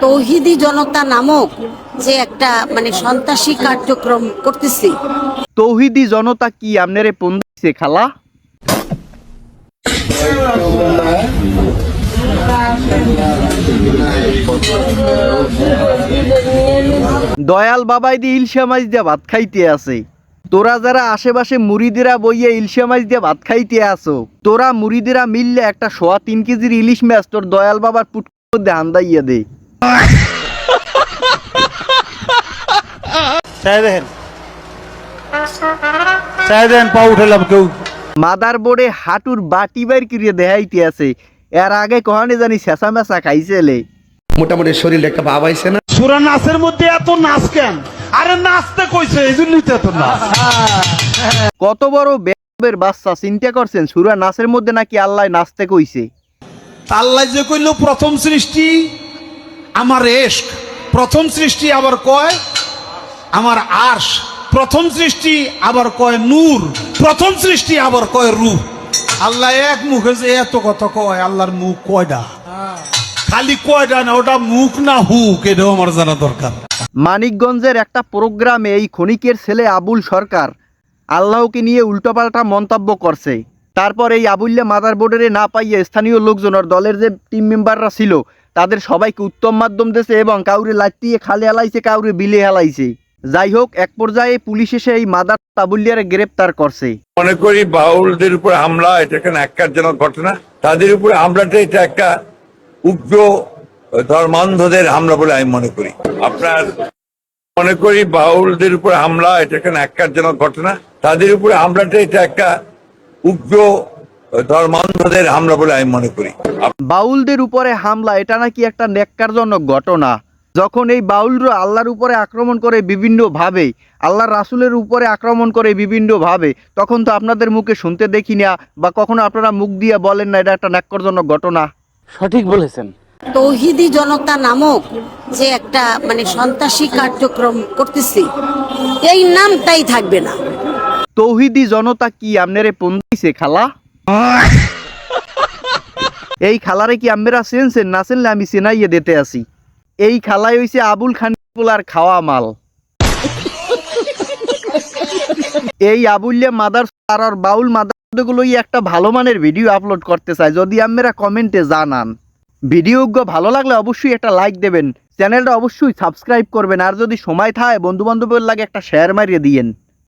তৌহিদি জনতা নামক যে একটা সন্ত্রাসী কার্যক্রম করতেছি। তৌহিদি জনতা কি আপনারে ফোন দিছে খালা? দয়াল বাবাই দিয়ে ইলশা মাছ দিয়ে ভাত খাইতে আছে। তোরা যারা আশেপাশে মুড়িদেরা বইয়ে ইলশা মাছ দিয়ে ভাত খাইতে আসো, তোরা মুড়িদেরা মিললে একটা 3.25 কেজির ইলিশ মাছ তোর দয়াল বাবার পুট মধ্যে আন্দাইয়া দে। পা উঠেলাম কেউ মাদার বোর্ডে হাঁটুর বাটি বাইর করিয়ে দেখাইতে আছে। এর আগে কখনো জানি শেষা মেশা খাইছেলে। মোটামুটি শরীরে একটা ভাব আইছে না? সুরা নাচের মধ্যে এত নাচ কেন? আরে নাচতে কইছে এই জন্যই তো এত নাচ। কত বড় বেবের বাচ্চা, চিন্তা করছেন সূরা নাসের মধ্যে নাকি আল্লাহ নাচতে কইছে। আল্লাহ যে কইল প্রথম সৃষ্টি আমার ইশক, প্রথম সৃষ্টি আবার কয় আমার আরশ, প্রথম সৃষ্টি আবার কয় নূর, প্রথম সৃষ্টি আবার কয় রূহ। আল্লাহ এক মুখে যে এত কথা কয়, আল্লাহর মুখ কয়টা? খালি কয়টা না, ওটা মুখ না হুক, এটাও আমার জানা দরকার। মানিকগঞ্জের একটা প্রোগ্রামে এই ক্ষণিকের ছেলে আবুল সরকার আল্লাহকে নিয়ে উল্টোপাল্টা মন্তব্য করছে। তারপর এই আবুল্লা মাদার বোর্ডের না পাইয়ে স্থানীয় লোকজনের দলের যে টিম মেম্বাররা ছিল তাদের সবাইকে উত্তম মাধ্যম দিয়েছে এবং কাউরে লাঠিয়ে খালে হেলাইছে, কাউরে বিলে হেলাইছে। যাই হোক, এক পর্যায়ে পুলিশ এসে এই মাদার আবুল্লিয়ারে গ্রেপ্তার করছে। মনে করি বাউলদের উপর হামলা এটা একটা ন্যাক্কারজনক ঘটনা। তাদের উপরে হামলাটা এটা একটা উগ্র ধর্মান্ধদের হামলা বলে আমি মনে করি। আপনার মনে করি বাউলদের উপর হামলা এটা একটা ন্যাক্কারজনক ঘটনা। তাদের উপরে হামলাটা এটা একটা উগ্র ধর্মান্ধদের হামলা বলে আমি মনে করি। বাউলদের উপরে হামলা এটা নাকি একটা ন্যাক্কারজনক ঘটনা। যখন এই বাউলরা আল্লাহর উপরে আক্রমণ করে বিভিন্ন ভাবে, আল্লাহর রাসূলের উপরে আক্রমণ করে বিভিন্ন ভাবে, তখন তো আপনাদের মুখে শুনতে দেখি না বা কখনো আপনারা মুখ দিয়ে বলেন না এটা একটা ন্যাক্কারজনক ঘটনা। সঠিক বলেছেন। তৌহিদি জনতা নামক যে একটা সন্ত্রাসী কার্যক্রম করতেছি, এই নামটাই থাকবে না। তৌহিদি জনতা কি আপনারে ফোন দিছে খালা? এই খালারে কি আপনারা চেনছেন? না চেনলে আমি চেনাইয়ে দিতে আসি। এই খালাই হইছে আবুল খানিপুলার খাওয়া মাল। এই আবুল্লে মাদার আর বাউল মাদারগুলোই একটা ভালো মানের ভিডিও আপলোড করতে চায়, যদি আপনারা কমেন্টে জানান। ভিডিওগুলো ভালো লাগলে অবশ্যই একটা লাইক দেবেন, চ্যানেলটা অবশ্যই সাবস্ক্রাইব করবেন, আর যদি সময় থাকে বন্ধু বান্ধবের লাগে একটা শেয়ার মারিয়ে দিয়েন।